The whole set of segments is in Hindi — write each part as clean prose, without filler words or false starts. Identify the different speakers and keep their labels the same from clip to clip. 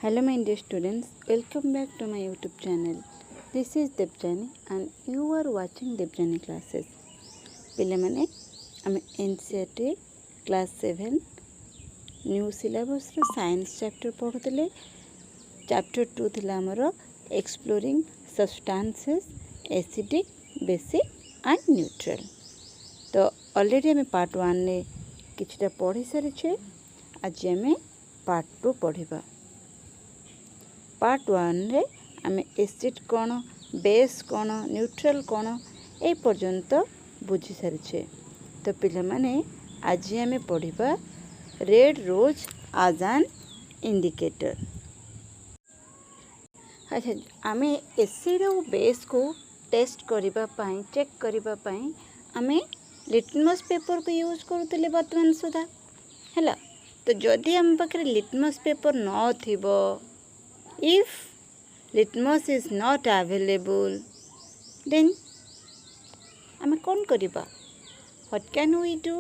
Speaker 1: Hello my dear students, welcome back to my YouTube channel. This is Debjani and you are watching Debjani classes. पिलेमाने आम एनसीईआरटी क्लास 7 न्यू सिलेबस रो साइंस चैप्टर पढ़ुले। चैप्टर 2 थिला हमर exploring substances acidic basic and neutral. तो ऑलरेडी आम पार्ट 1 ने किछटा पढ़ी सारी छे। आज आम पार्ट 2 पढ़िबा। पार्ट 1 रे आम एसिड कौन, बेस कौन, न्यूट्रल कौन ए पर्यंत बुझी सारी। तो पिला माने आज आम पढ़िबा red rose as an indicator. अच्छा, आम एसिड और बेस को टेस्ट करिबा पई, चेक करिबा पई आम लिटमस पेपर को यूज करूले वर्तमान सुधा हैला। तो जदि आम पाखे लिटमस पेपर न थिबो, if litmus is not available, then आम कौन करिबा? What can we do?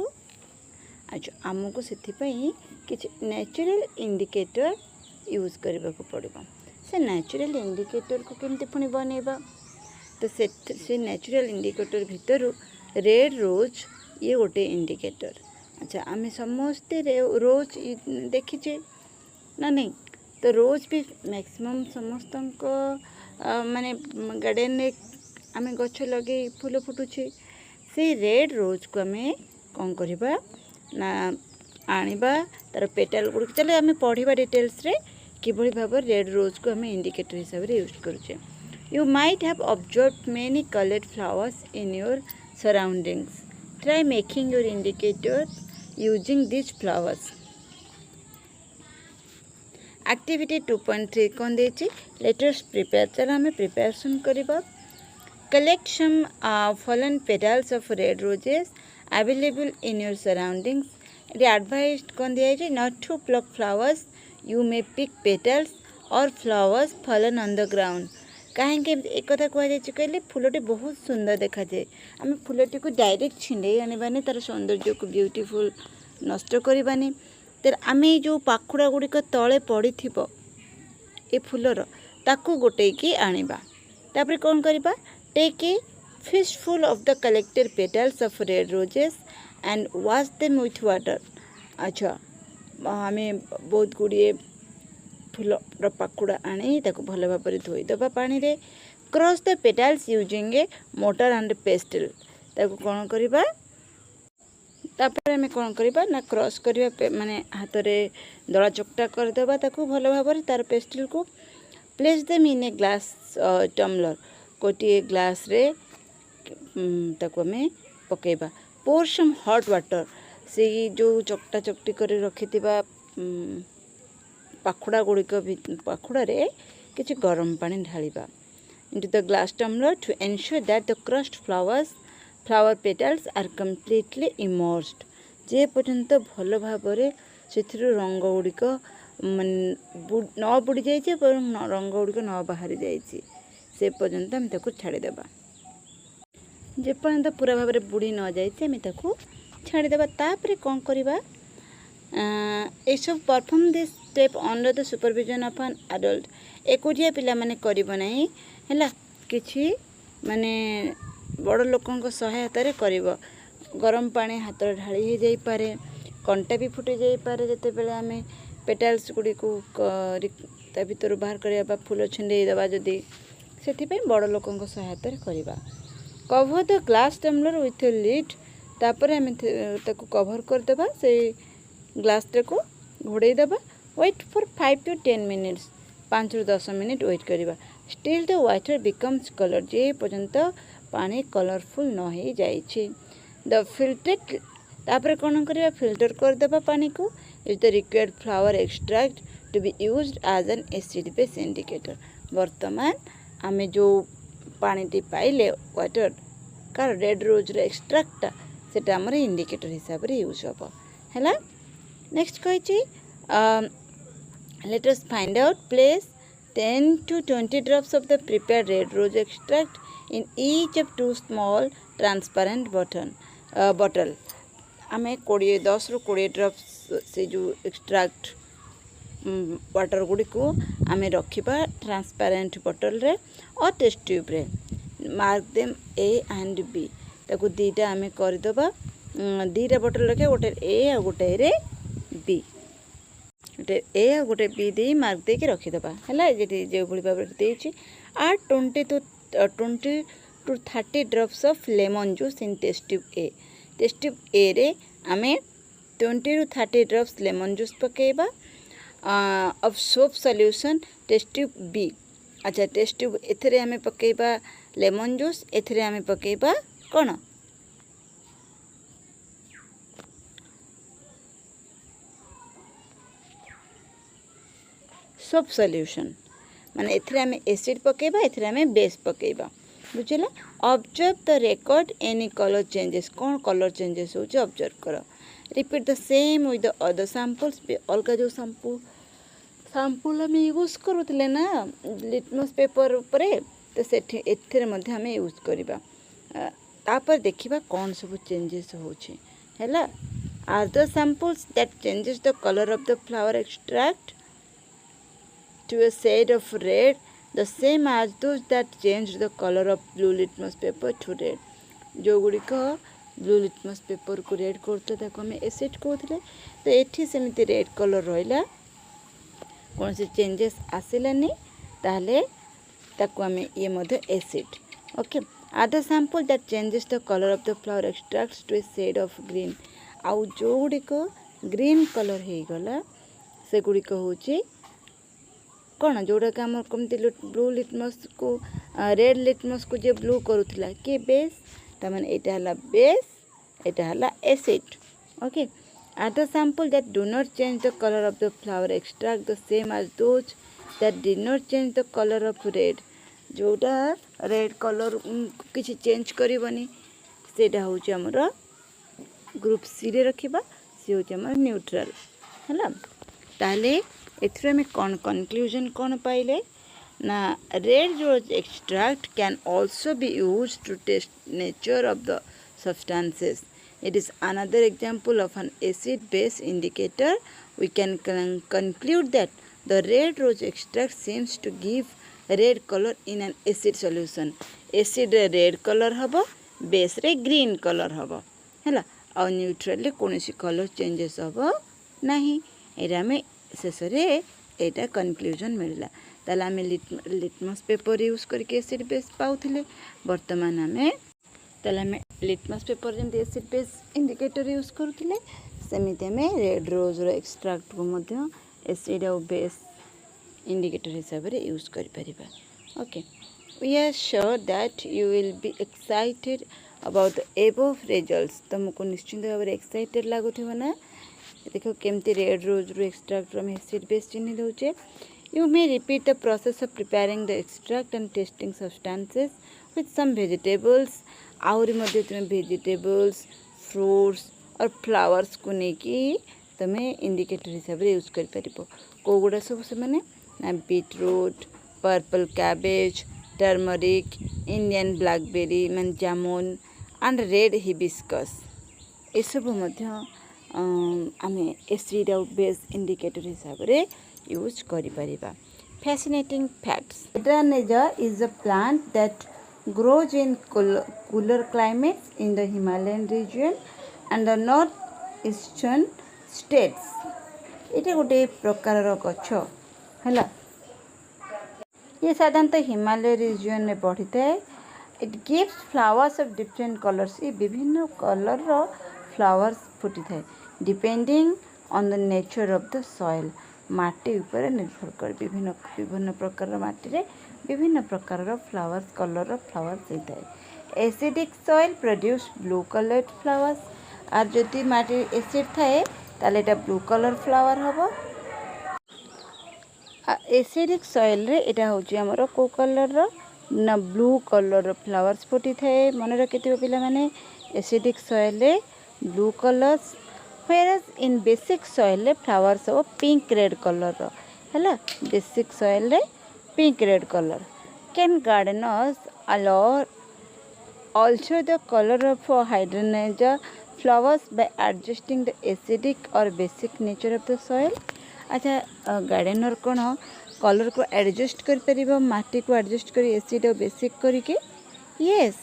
Speaker 1: अच्छा, आमको से किसी नेचुरल इंडिकेटर यूज करने को पड़ेगा। से नेचुरल इंडिकेटर को केमती पुणी बनैबा? तो से नेचुरल इंडिकेटर भितर रेड रोज ये गोटे इंडिकेटर। अच्छा, आम समस्ते रोज देखीचे ना नहीं? तो रोज भी मैक्सिमम समस्त माने गार्डन में आम गछ लगे फूल फुटुचे। से रेड रोज को आम कौन करवा ना आनिबा तार पेटाल गुड़ चलो आम पढ़ा डिटेल्स रे किभली भाव रेड रोज को आम इंडिकेटर हिसाब से यूज करुचे। You might have observed many coloured flowers in your surroundings. Try making your indicator using this flowers. Activity 2.3 कौन देची? Let's prepare. चलो हमें प्रिपेरेशन करबा। Collect some fallen petals of red roses available in your surroundings. ये एडवाइस कौन दिया है? Not to pluck flowers, you may pick petals और flowers fallen on the ground. कहीं एक कथा कह कहले फूलटी बहुत सुंदर देखा जाए। आम फूलटी को डायरेक्ट छिंडे आने तार सौंदर्य को ब्यूटीफुल नष्ट करवानी। तेर आम जो पाखुड़ा गुड़िक तले पड़ी थी ए फूलर ताकू गोटे की आनिबा। तापर कौन करबा? Take a fistful of the collected petals of red roses and wash them with water. अच्छा, आम बहुत गुड़िए फूलर पाखुड़ा आनी ताकू भल भाव धोईदबा पानी रे। Cross the petals using A motor and pastel. ताकू कौन करबा? तापर आम कौन करबा ना क्रॉस करबा माने हाथ रे दला चकटा करदेबा ताकू भल भाव तार पेस्टल को। Place them in a glass tumbler. गोटे ग्लास रे ताकू आम पकेबा। पोर सम हॉट वाटर। से जो चकटा चकटी कर रखिथिबा पाखुड़ा गुड़िक पाखुड़ा रे किछि गरम पानी ढालिबा into the glass tumbler to ensure that the crushed flower petals are completely immersed। जे पर्यंत भल भाव से रंग गुड़िक न बुड़ी जाइए रंग गुड़िक न बाहरी जाइए से पर्यंत आम ताकू छाड़देबा। जे पर्यंत पूरा भाव में बुड़ी न जाइए आम ताकू छाड़देबा। तापर कौन करबा? ए सब perform this step under the supervision of an adult. एकुटिया पिला माने करिबो नाही हैला, किछि माने बड़ लोकंक सहायता रे करिबो। गरम पानी हाथ ढाली हो जाई पारे, कंटा भी फुटी जाई पारे जते बेले आमे पेटल्स गुडी को ता भीतर बाहर करिया फूल छिंडे दबा जदी सेति पे बड़ लोकंक सहायता रे करिबा। Cover the glass tumbler with a lid. तापर आमे ताकू कवर कर देबा। से ग्लास टे को घोड़े देबा। Wait for 5 to 10 minutes. 5 ରୁ 10 मिनिट वेट करिबा। Still the water becomes colour. जे पर्यंत पानी कलरफुल न हो जाइए। The filter. तापर कौन करबा? फिल्टर कर देबा पानी को। Is the required flower extract to be used as an acid base indicator. वर्तमान आमे जो पानी टी पाइले वाटर का रेड रोज रे एक्सट्रैक्ट सेटा हमर इंडिकेटर हिसाब रे यूज होबो हैला। नेक्स्ट कहिची let us find out place 10 to 20 drops of the prepared red rose extract in each of 2 small transparent bottle। आमे 10 ରୁ 20 ड्रॉप्स से जो एक्सट्रैक्ट वाटर गुड़ी को आम रखा ट्रांसपेरेंट बोतल रे और टेस्ट ट्यूब रे mark them A and B ताकू दीटा आम करदे दीटा बोतल रखे गोटे ए आ गोटे रे बी गोटे ए आ गोटे बी दे मार्क दे के रखीदे है जो भाव देती are 20 to 30 drops of lemon juice in test tube A test tube A रे आमे 20 to 30 drops lemon juice पकेबा of soap solution test tube B अच्छा टेस्ट ट्यूब एथरे आमे पकेबा लेमन जूस एथरे आमे पकेबा कोन सोप सॉल्यूशन माने एथरे आमे एसिड पकेबा एथरे आमे बेस पकेबा बुझला observe the record any colour changes कौन कलर चेंजेस हो ऑब्जर्व कर repeat the same with the other samples अलग जो सैंपल आम यूज करूँ ना लिटमस पेपर उपरे तो सेठी एथिरे मध्य आम यूज करबा तापर देखिबा कौन सब चेंजेस होछि हैला are the samples that changes the colour of the flower extract to a shade of red the same as those that changed the color of blue litmus paper to red जो गुड़िक ब्लू लिटमस पेपर को रेड करते आम एसिड कहते तो ये सेमती रेड कलर रहा कौन से चेंजेस आसलानी ताहले ताकू आम ये मध्य acid okay are the sample that changes the colour of the flower extracts to a shade of green आउ जो गुड़िक ग्रीन कलर हो गला से गुड़िक होची कौन जोड़ा कि आम कमती ब्लू लिटमस को रेड लिटमस को जे ब्लू करूला कि बेस तमाने एटा हला बेस एटा हला acid okay are the sample that do not change the colour of the flower extract the same as those that did not change the colour of red जोड़ा रेड कलर किसी चेंज करबनी सेटा होची हमर ग्रुप सी रे रखिबा सी होची हमर न्यूट्रल हला ताले एथरे में कौन कंक्लूजन कौन पाइले ना red rose extract can also be used to test nature of the substances. It is another example of an acid base indicator. We can conclude that the red rose extract seems to give red color in an acid solution. Acid red color habo, base रे green color habo. हैला और न्यूट्रल रे कोनोसी कलर चेंजेस हबो नाही एरा में शेषरे एटा कंक्लूजन मिलला ताले आमे लिटमस पेपर यूज करके एसिड बेस पाउथिले वर्तमान आमे ताले आमे लिटमस पेपर जेंति एसिड बेस इंडिकेटर यूज करूथिले सेमिते आमे रेड रोज रो एक्सट्रैक्ट को मध्य एसिड और बेस इंडिकेटर हिसाब रे यूज करि परिबा okay we are sure that you will be excited about the above results तुमको निश्चित भाव एक्साइटेड लागुथिबो ना देखो केमती रेड रोज रो एक्सट्रैक्ट में एसिड बेस चिन्ह दौचे you may repeat the process of preparing the extract and testing substances with some vegetables आउरी मध्य तुम वेजिटेबल्स फ्रूट्स और फ्लावर्स को लेकिन तुम इंडिकेटर हिसाब से यूज कर पार कौ गुड़ा सब से मैंने ना beetroot purple cabbage turmeric Indian blackberry मान जामुन एंड रेड हिबिस्कस ये सब आम एसिड और बेस इंडिकेटर हिसाब से यूज करिपरिबा fascinating facts Hydrangea is a plant that grows in cooler climates in the Himalayan region and the northeastern states. ये गोटे प्रकार गछ है ये साधारणतः हिमालय रीजन में बढ़ी था it gives flowers of different colours ये विभिन्न कलर रो फ्लावर्स फुटी थाए depending on the nature of the soil माटी ऊपर निर्भर कर विभिन्न विभिन्न प्रकार माटी रे विभिन्न प्रकार फ्लावर्स कलर फ्लावर्स होता है acidic soil produce blue coloured flowers और जदि माटी एसिड थाए ताले एटा ब्लू कलर फ्लावर हबो एसिडिक सॉइल रे एटा होची हमरो को कलर रो ना ब्लू कलर फ्लावर्स फुटी थाए मन रखिथिबो पिला माने एसिडिक सॉइल रे blue colours whereas in basic soil रे flowers of pink red color रो हैला basic soil रे pink red color can gardeners allow alter the color of hydrangea flowers by adjusting the acidic or basic nature of the soil अच्छा गार्डनर कौन कलर को एडजस्ट कर परिबो माटी को एडजस्ट करी एसिड और बेसिक करके यस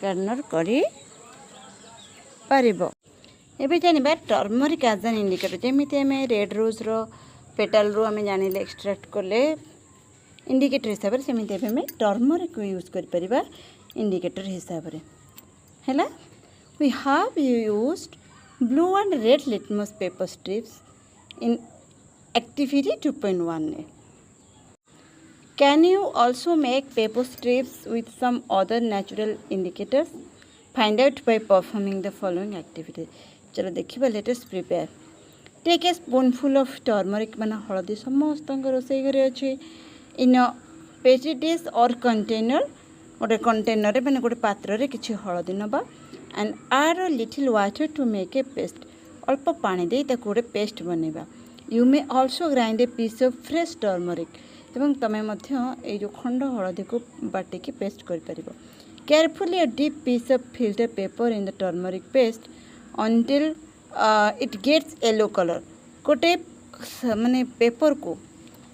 Speaker 1: गार्डनर करी परिबो। एबे जानिबा टर्मरिक एज एन इंडिकेटर जेमिति हमें रेड रोज रो पेटल रो हमें जानिले एक्सट्रैक्ट करले इंडिकेटर हिसाब से सेमिति हमें टर्मरिक को यूज कर परिबा इंडिकेटर हिसाब रे हैला। We have used blue and red litmus paper strips in activity 2.1. Can you also make paper strips with some other natural indicators? Find out by performing the following activity. चलो देखिए let us prepare. Take a spoonful of turmeric माना हळदी समस्त रोषेई घरे अच्छे in a petri dish or container गोटे कंटेनर रे माने गोटे पात्र रे किछि हळदी नबा and add a little water to make a paste. अल्प पानी दे ताको गोटे पेस्ट बनेबा। You may also grind a piece of fresh turmeric एवं तमें मध्य ए जो खंड हळदी को बाटिकी पेस्ट कर परिबो। Carefully dip piece of filter paper in the turmeric paste until it gets yellow colour. गोटे माने पेपर को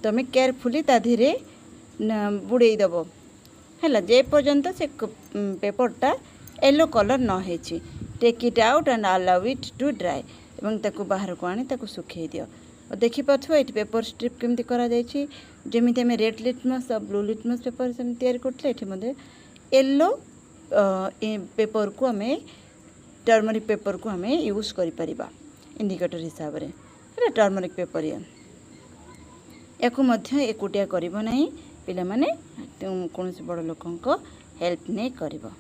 Speaker 1: तमें केयरफुली ता धीरे बुड़े दबो हैला जे पर्यंत से पेपरटा येलो कलर न हेछि। Take it out and allow it to dry एवं ताको बाहर को आनी ताको सुखाई दियो। और देखि पाथो एट पेपर स्ट्रिप केमती करा जायछि जेमिति हमें रेड लिटमस और ब्लू लिटमस पेपर से तैयार करथले एठी मध्ये येलो पेपर को हमें टर्मरिक पेपर को हमें यूज करि परिबा इंडिकेटर हिसाब रे है टर्मरिक पेपर याकु मध्ये एकुटिया करिवो नाही पिला माने कोनोसी बड़ लोकंको हेल्प नै करिवो।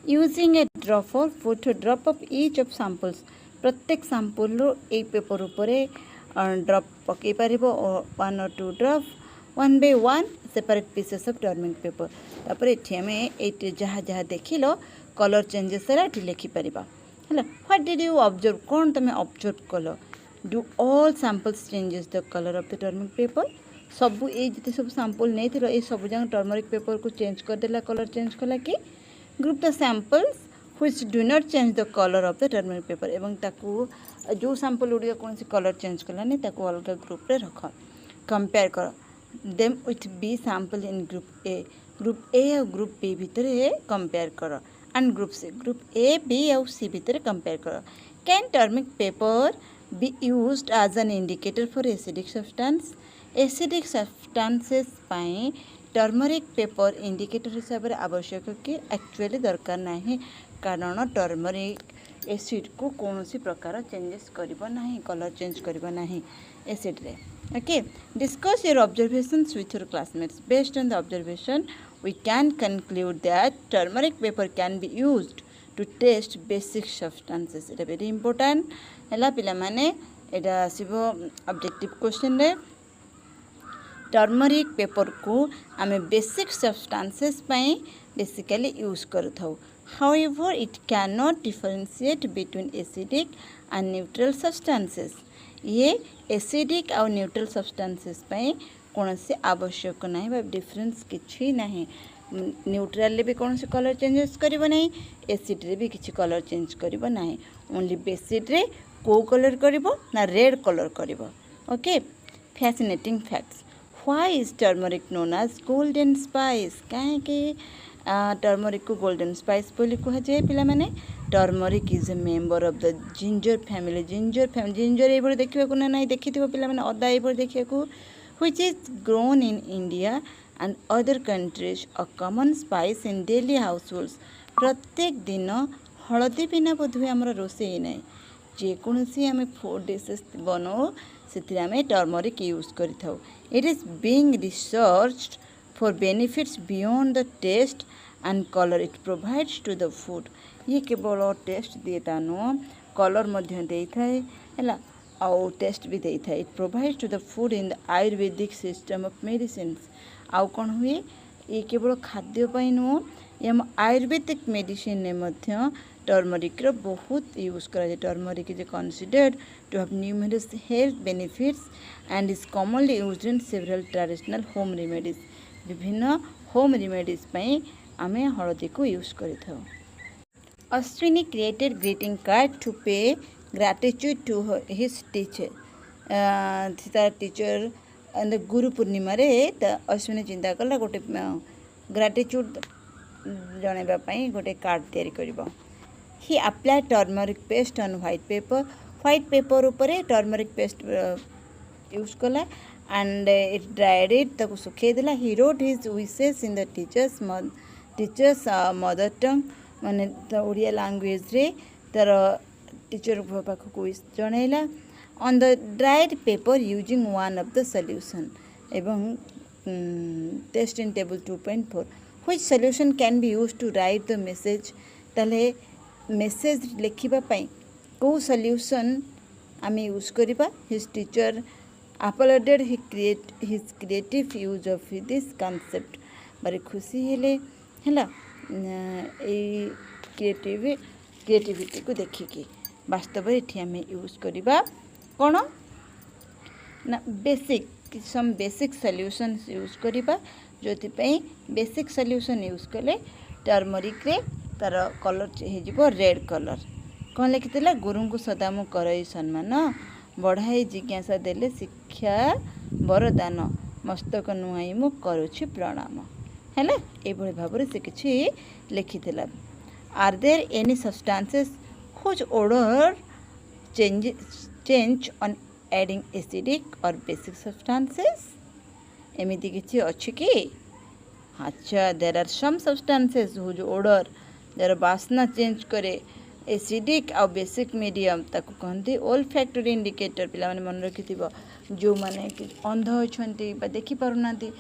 Speaker 1: Using a dropper put drop of each of samples प्रत्येक सैंपल रो ए पेपर उपरे ड्रॉप पकई पारिबो 1 or 2 drop 1 by 1 separate pieces of turmeric paper तापर एठी हमें एटी जहा जहा देखिलो कलर चेंजेस रा एठी लिखि परिबा हैला। व्हाट डिड यू ऑब्जर्व कोन तमे ऑब्जर्व कलो do all samples changes the colour of the turmeric paper सब ए जते सब सैंपल नै थिलो ए सब जंग टर्मरिक पेपर को चेंज कर देला कलर चेंज कला कि group the samples which do not change the color of the turmeric paper एवं ताकू जो सैंपल उड़िया कौन सी कलर चेंज कलानी ताकू अलग ग्रुप रे रख कंपेयर कर them with B sample in group A और ग्रुप बी भितर कंपेयर कर एंड ग्रुप ए बी और सी भितर कंपेयर कर। Can turmeric paper be used as an indicator for acidic substance acidic substances पाई टर्मरिक पेपर इंडिकेटर हिसाब से आवश्यक कि एक्चुअली दरकार नहीं कारण टर्मरिक एसिड को कौन सी प्रकार चेंजेस करिबो नहीं कलर चेंज करिबो नहीं एसिड रे। Okay discuss your observations with your classmates based on the observation we can conclude that turmeric paper can be used to test basic substances. It very important हैला पिला माने एटा आसीबो ऑब्जेक्टिव क्वेश्चन रे टर्मरिक पेपर को आमे बेसिक सब्सटेंसेस पाई बेसिकली यूज करथौ। However, it cannot differentiate between acidic and neutral substances. ये acidic और neutral substances पाई कौन से आवश्यक नहीं बा डिफरेंस किछि नहीं। न्यूट्रल भी कौन से कलर चेंजेस करिवो नहीं एसिड रे भी किछि कलर चेंज करिवो नहीं ओनली बेसिड रे को कलर करिवो ना रेड कलर करिवो। Okay fascinating facts why is turmeric known as golden spice कहीं कि टर्मरिक को गोल्डन स्पाइस बोली कह जाए पिला माने turmeric is a member of the ginger family ginger ये देखा ना नहीं देखी पिला माने अदा ये देखा which is grown in India and other countries a common spice in daily households प्रत्येक दिन हलदी बिना बोधुए आम रोषे ना जेकोसी आम फूड डिशेस बनाओ से आम टर्मरिक यूज कर it is being researched for benefits beyond the taste and color it provides to the food। ये केवल टेस्ट दिए तानो कलर मध्य दे थाए हैला आउ टेस्ट भी दे थाए। It provides to the food in the ayurvedic system of medicines आउ कौन हुए ये केवल खाद्य पाई नुह ये हम आयुर्वेदिक मेडिसिन ने मध्य टर्मरिक रो बहुत यूज करा जाए। Turmeric is considered to have numerous health benefits and is commonly used in several traditional home remedies विभिन्न होम रेमेडीज पई आमे हळदी को यूज करिथौ। Ashwini created greeting card to pay gratitude to his teacher तार टीचर गुरु पूर्णिमा अश्विनी चिंता कला गोटे ग्राटिट्यूड जनवाई गोटे कार्ड तैयारी करिबो। He apply turmeric paste on white paper उपरे टर्मरिक पेस्ट यूज कला एंड इट ड्राइड इट ताको सुखे देला। He wrote his wishes in the teacher's mother tongue माने ओडिया लैंग्वेज रे तार टीचर पाखक विश जनैला on the dried paper using one of the solution एवं test in table 2.4 which solution can be used to write the message. ताले मेसेज लिखिबा पई को सॉल्यूशन आमे यूज करिबा। His teacher uploaded his creative use of this concept बारे खुशी हेले हैला ए क्रिएटिविटी को देखिकी वास्तव ये आम यूज करवा कौन ना बेसिक सॉल्यूशन यूज करवा जो बेसिक सॉल्यूशन यूज कले टर्मरिक रे तार कलर हो रेड कलर। कौन लिखिला गुरु को सदा मु करई सम्मान बढ़ाई जिज्ञासा देले शिक्षा वरदान मस्तक नुआई मु करुछि प्रणाम है ये भाव से किसी लिखिथिला। Are there any substances which odour change on adding acidic और बेसिक सब्सटेंसेस एमिति किछि अछि कि। अच्छा there are some substances which odour जर वासना चेंज करे एसिडिक और बेसिक मीडियम ताको कहते ओल्फैक्टरी इंडिकेटर। पिला माने मन रखिथिबो जो माने अंध होछंती बा देखि पारुनांती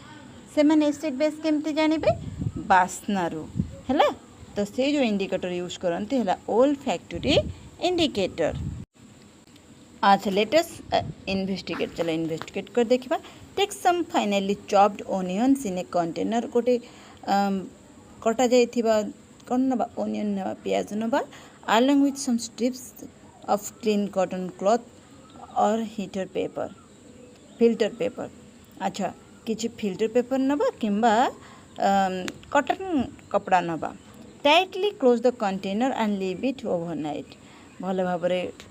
Speaker 1: से माने एसिड बेस केमती जानिबे बासनारू हैला। तो से जो इंडिकेटर यूज करते है ओल्फैक्टरी इंडिकेटर। अच्छा लेट अस इन्वेस्टिगेट। चलो इन्वेस्टिगेट कर देखा। Take some finely chopped onions in a container गोटे कटा जाइथिबा कौन नबा ओनियन नबा प्याज नबा along with some strips of clean cotton cloth or heater paper filter paper। अच्छा किछि फिल्टर पेपर नबा किंबा कॉटन कपड़ा नबा। Tightly close the container and leave it overnight. भल भाव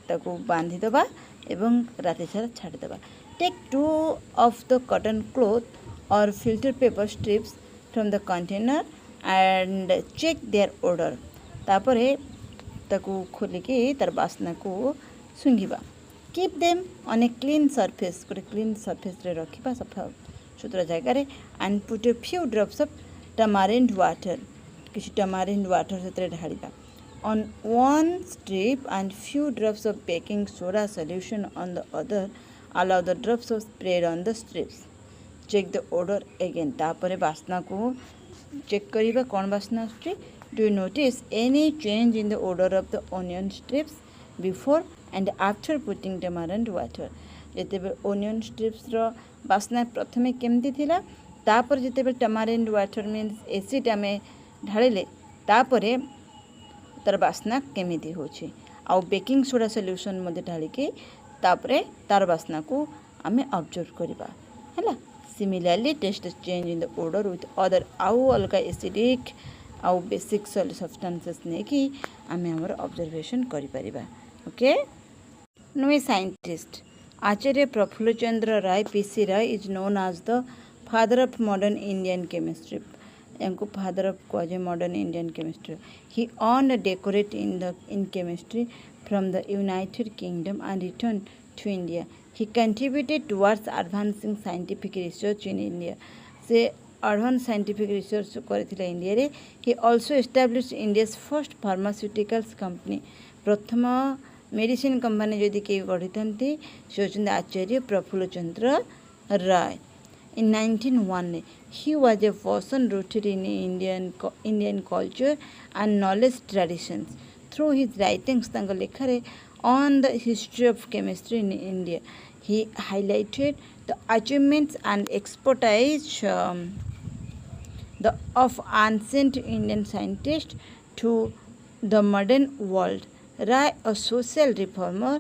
Speaker 1: ताको बांधी दबा एवं राति सारा छाड़ी दबा। Take 2 of the cotton cloth or filter paper strips from the container and check their odor। तापरे ताको खोलिकी तार बासना को सुंघिबा। Keep them on a clean surface गोटे क्लीन सरफेस रे रखिबा सफा सुतरा जगह रे and put a few drops of tamarind water किसी टमारिंड वाटर से ढालिबा on one strip and few drops of baking soda solution on the other. Allow the drops of spread on the strips. Check the odour again. तापरे बासना को चेक करिबा कौन बासना आछी। Do you notice any change in the odor of the onion strips before and after putting tamarind water? जेतेबे ओनियन स्ट्रिप्स रो बासना प्रथमे केमती थिला तापर जेतेबे टमारिंड वाटर मीन्स एसिड आमे ढालिले तापरे तार बासना केमिति होछि। आ बेकिंग सोडा सॉल्यूशन मध्ये ढालिके तापरे तार बासना को आमे ऑब्जर्व करिबा हैला। Similarly test the change in the odour with other आउ अलगा एसिडिक आउ बेसिक सब्सटेंसेस नहीं कि आमे हमर ऑब्जर्वेशन करि परिबा। ओके नुए scientist Acharya Prafulla Chandra Ray PC Ray is known as the father of modern Indian chemistry. इनको फादर ऑफ क्वाजे modern Indian chemistry. He earned doctorate in chemistry from the United Kingdom and return to India. He contributed towards advancing scientific research in India. से एडवांस साइंटिफिक रिसर्च करथिले इंडिया रे। He also established India's first pharmaceuticals company. प्रथम मेडिसिन कंपनी जदि के गढ़ी से होचंदी Acharya Prafulla Chandra Ray. In 1901 he was a person rooted in Indian culture and knowledge traditions through his writings. तांको लेखारे on the history of chemistry in India he highlighted the achievements and expertise of ancient Indian scientists to the modern world. Rai, a social reformer,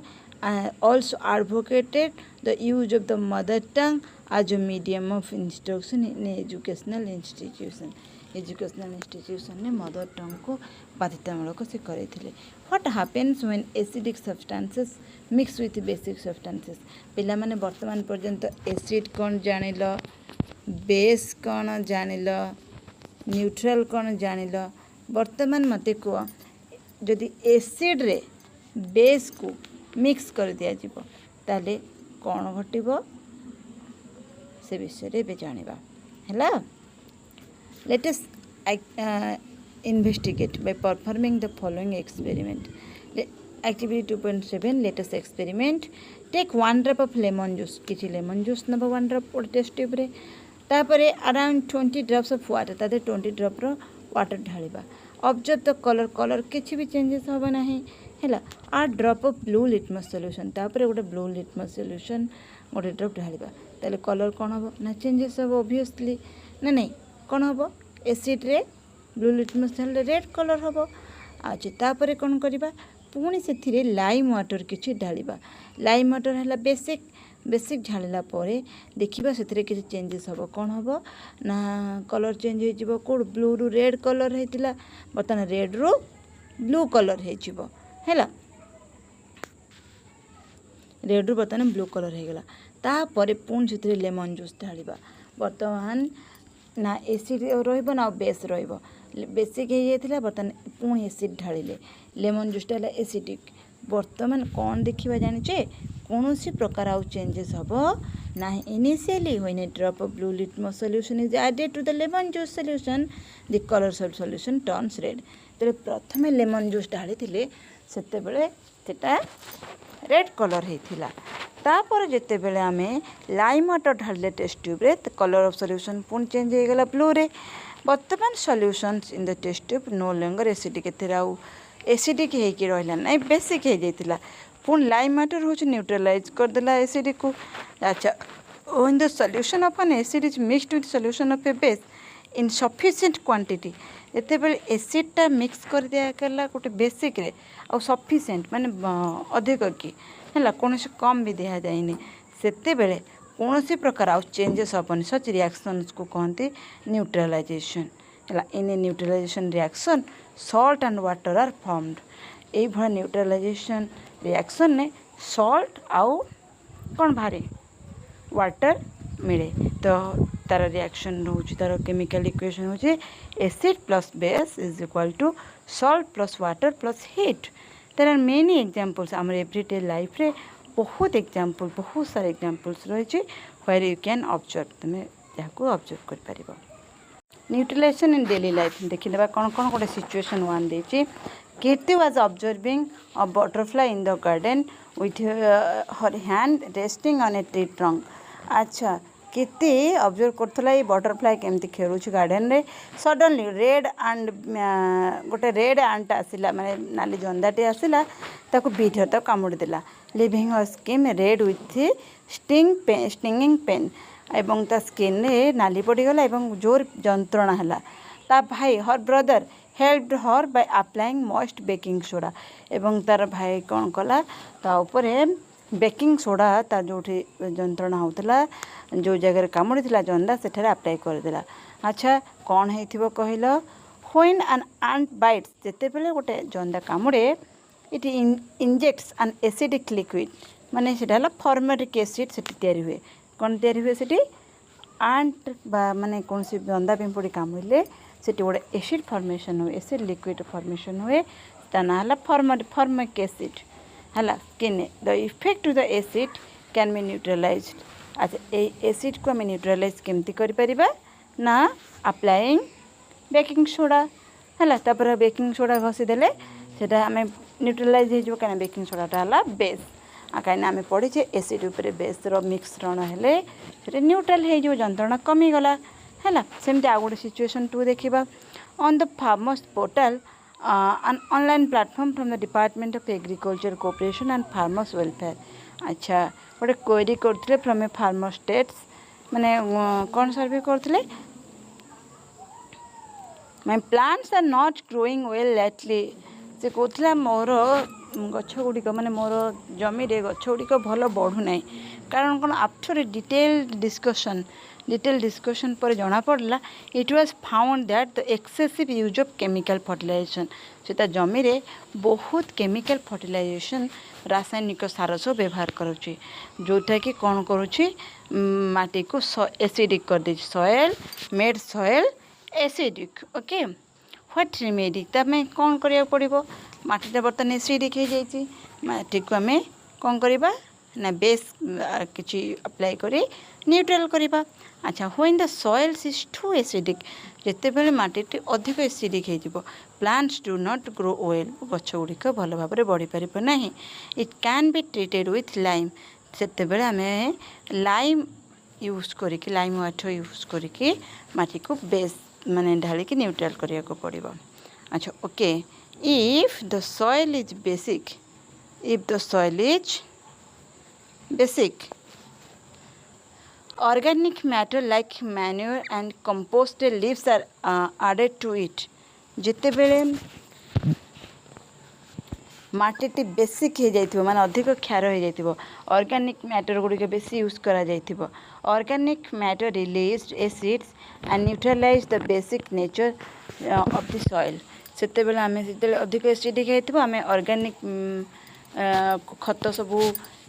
Speaker 1: also advocated the use of the mother tongue as a medium of instruction in educational institution. Educational institution ने मदर टंग को बाध्यतामूलक से करते। What happens when acidic substances mix with basic substances? पिला माने वर्तमान पर्यंत एसिड कौन जानिल, बेस कौन जानिल, न्यूट्रल कौन जानिल, वर्तमान मते को जदि एसिड रे बेस को मिक्स कर दिया जीवो ताले कौन घटिबो से विषय रे बे जानिबा हैला. Let us investigate by performing the following experiment. Activity 2.7, let us experiment. Take 1 drop of lemon juice. किछि lemon juice नबो 1 drop test tube रे. तापरे around 20 drops of water. ताते 20 drop row water ढालिबा. Observe the color किछि भी changes होबा नाही हैला. Add drop of blue litmus solution. तापरे गोटे blue litmus solution गोटे drop ढालिबा. ताले color कोन होबो ना changes होबो obviously ना नहीं कौन हम एसिड रे ब्लू लिटमस ढाले रेड कलर हम. अच्छा तापर कौन करवा पुणी से लाइम वाटर किसी ढालिबा. लाइम वाटर है बेसिक ढाला देखा से चेंजेस हम कौन हम ना कलर चेंज हो कौट ब्लू रु रेड कलर होता बर्तमान रेड रु ब्लू कलर हो रेड रु बर्तमान ब्लू कलर हो गला. तापर पुणी से लेमन जूस ढालिबा. बर्तमान ना एसिड रहिबो ना बेस रहिबो. बेसिक हो जाइथिला बर्तमान पुणी एसिड ढालिले लेमन जूसटा है एसिडिक. बर्तमान कौन देखा जाने कौन सी प्रकार आउ चेंजेस हम ना. Initially when a drop of blue litmus solution is added to the lemon juice solution the colour solution turns red. तो प्रथमे लेमन जूस ढाली सेते बेले सेटा रेड कलर होता. तापर जिते बेले आमे लाइम वाटर ढाले टेस्ट ट्यूब रे कलर ऑफ सॉल्यूशन पुणी चेंज हो गला ब्लू रे. वर्तमान solutions in the test tube no longer acidic acidic होगी रहा ना बेसिक हो जाता. पुणी लाइम वाटर हूँ न्यूट्रलाइज करदेला एसिडिक को. अच्छा in the solution of an acid is mixed with solution of a base in sufficient quantity. जिते बेले एसिडटा मिक्स कर दिया गला गोटे बेसिक रे आ सफिशिएंट माने अधिक कि है कौन कम भी दिया जाए सेते बेले कौन सी प्रकार आउ चेंजेस हेनी. सच रिएक्शंस को कहते न्यूट्रलाइजेशन है. In a neutralization reaction salt and water are formed. ये भाया न्यूट्रलाइजेशन रिएक्शन ने सॉल्ट आउ कौन बाहर वाटर मिले. तो तार रिएक्शन रोचे तार केमिकल इक्वेशन होचे acid plus base is equal to salt plus water plus heat. There are many examples आमर एवरीडे लाइफ रे बहुत एग्जांपल बहुत सारे एग्जांपल्स रही व्हेयर यू कैन ऑब्जर्व तुम्हें जहाँ ऑब्जर्व कर पारिबो. न्यूट्रलाइजेशन इन डेली लाइफ देखिए कौन कौन गोटे सिचुएशन वन देछि. Kirti was observing a butterfly in the garden with her hand resting on a tree trunk. अच्छा कीर्ति ऑब्जर्व करथला ये बटरफ्लाई केमती खेलुछ गार्डन रे. सडनली रेड एंड गोटे रेड एंट आसिला माने नाली जंदाटे आसिला ताको बीट तो कामुड़ी देला leaving her skin red with stinging pain एवं ता स्किन रे नाली पड़गला एवं जोर जंत्रणा है. ता भाई her brother helped her by applying moist baking soda. एवं तार भाई कौन कला ता ऊपर बेकिंग सोडा ता जो जंत्रणा होता जो जगह कामुड़ी जंदा से अप्लाई करदेला. अच्छा कौन हो कहल व्हेन एन एंट बाइट्स जिते बेले गोटे जंदा कामुड़े it injects an acidic liquid माने सेटा हला फॉर्मेटिक एसिड से तैयारी हुए. कौन तैयारी हुए सेठी एंट माने कौन सी जंदा पिंपुड़ी कामुड़े से गोटे एसिड फॉर्मेशन हुए एसिड लिक्विड फॉर्मेशन हुए. ता ना हला फॉर्मिक एसिड है skin. The effect to the acid can be neutralized. अच्छा ये एसिड को आम न्यूट्रलाइज केमती करिपरिबा ना अप्लाइंग बेकिंग सोडा है. तापर बेकिंग सोडा घसीदेले सेटा आम न्यूट्रलाइज हो कहीं बेकिंग सोडाटा है बेस. कहीं आम पढ़ीचे एसिड उपर बेसर मिश्रण हेले न्यूट्रल हो जंत्रणा कमीगला है. सेमती आ गए सिचुएशन 2 देखा. On the farmers portal an online platform from the Department of Agriculture Cooperation and Farmers Welfare. अच्छा गोटे क्वेरी करते फ्रॉम ए फार्मर स्टेट्स माने कौन सर्वे करते my plants are not growing well lately. से कहला मोर गछ गुड़िक माने मोर जमी रे गछ गुड़िक भल बढ़ू ना कारण कौन आफ्टर ए डिटेल डिस्कशन पर जना पड़ला it was found that the excessive use of chemical fertilization से जमी रे बहुत केमिकल फर्टिलाइजेशन रासायनिक सार सब व्यवहार करुच्ची जोटा कि कौन करुच्ची माटी को एसिडिक कर दे soil made soil acidic okay what remedy तमें कौन करिया पड़िबो माटीटा बर्तमान एसिडिक हो जाइए माटी को आम कौन करवा ना बेस किसी अप्लाई करी न्यूट्रल करवा अच्छा when the soils is too acidic जिते बेले माटी अधिक एसिडिक हो plants do not grow well गछ गुड़िक भल भाव में बढ़ी पार ना it can be treated with lime से बेले आम लाइम यूज करके लाइम वाटर यूज करके माटी को बेस माने ढाली की न्यूट्रल करने को पड़ो अच्छा okay if the soil is basic organic matter like manure and composted leaves are added to it जिते बेले माटी बेसिक हो जाइथिबो माने अधिक क्षार हो जाइथिबो ऑर्गेनिक मैटर गुडी बेसी यूज करा जाइथिबो organic matter released acids and neutralize the basic nature of the soil सेते बेले आमे सेते अधिक एसिडिक होइथिबो आमे ऑर्गेनिक खत सब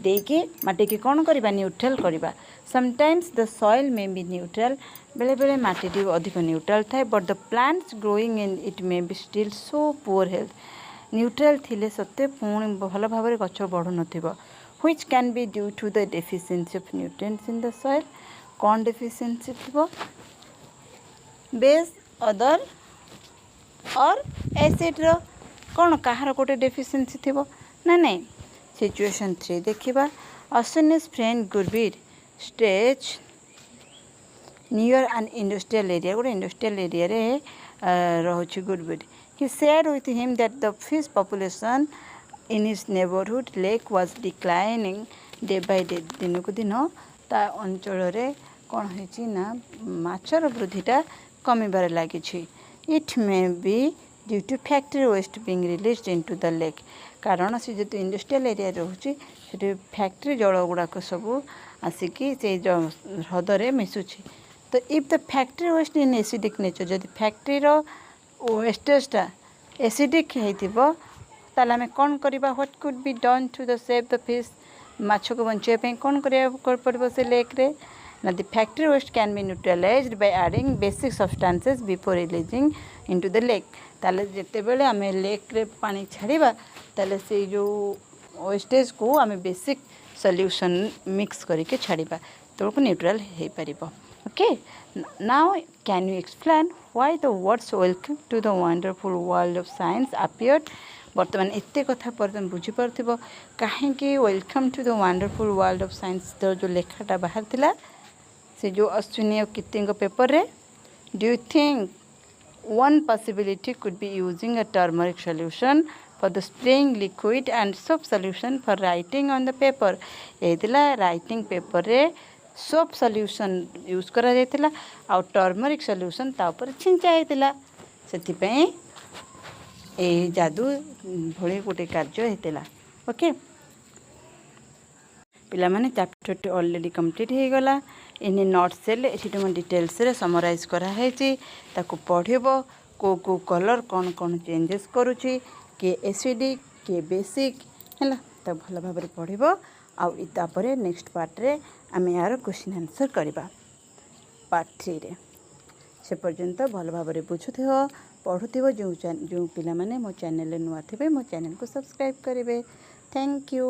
Speaker 1: देके माटी की कौन करबा न्यूट्रल करबा sometimes the soil may be neutral बेले बेले माटी अधिक न्यूट्रल थाए but the plants growing in it may be still show poor health neutral थिले सत्ते पुणी भल भाव में गछ बढ़ु नथिबो which can be due to the deficiency of nutrients in the soil कौन डेफिशिएंसी थिबो बेस अदर और एसिड रो कौन कहार गोटे डेफिशिएंसी थिबो ना नहीं सिचुएशन 3 देखिबा अश्विनी's friend Gurbir stage near an industrial area गोटे इंडस्ट्रियल एरिया रे रहुछि Gurbir he shared with him that the fish population in his neighborhood lake was declining day by day दिन को दिन ता अंचल रे कौन होइछि ना माछर वृद्धिटा कमिबार लागिछि it may be due to factory waste being released into the lake कारण से जो इंडस्ट्रियल एरिया रोचे से फैक्ट्री जल गुड़ाक सब आसिकी से ह्रदरे मिसुछि तो if the factory waste in acidic nature जदि फैक्ट्री वेस्टेजटा एसिडिक होइथिबो ताले आमे कोन करबा what could be done to the save the fish माछ को बंचे पे कोन करिया पड़बो से लेक रे ना the factory waste can be neutralized by adding basic substances before releasing into the lake ताले जेते बेले आमे लेक रे पानी छाड़ीबा ताले से जो वेस्टेज को आमे बेसिक सॉल्यूशन मिक्स करके छाड़ीबा तो न्यूट्रल हे परिबो okay now can you explain why the words welcome to the wonderful world of science appeared बर्तमान एते कथा पर तुम बुझी परथिबो काहे कि welcome to the wonderful world of science तो जो लेखाटा बाहर थिला से जो अश्विनी और कीर्तिंग पेपर रे do you think one possibility could be using a turmeric solution for the spraying liquid and soap solution for writing on the paper एदिला writing paper रे सोप सॉल्यूशन यूज करा जायतिला आ टर्मरिक सॉल्यूशन ता ऊपर छिंचा जायतिला सेति ए जादू भले गोटे कार्य हेतिला ओके पिला माने चैप्टर 2 ऑलरेडी कंप्लीट हे गला इने नोट सेल एठी तुम डिटेल्स रे समराइज करा हेची ताको पढिबो को कलर कोन कोन चेंजेस करूची के एसिडिक के बेसिक हैला त भल भाबरे पढिबो आ इता परे नेक्स्ट पार्ट रे आम यार क्वेश्चन आंसर करवा पार्ट 3 रे से पर्यंत भल भाव में बुझुथिबो पढ़ुथिबो जो पिला माने मो चैनल नुआ थिबे मो चैनल को सब्सक्राइब करेंगे थैंक यू।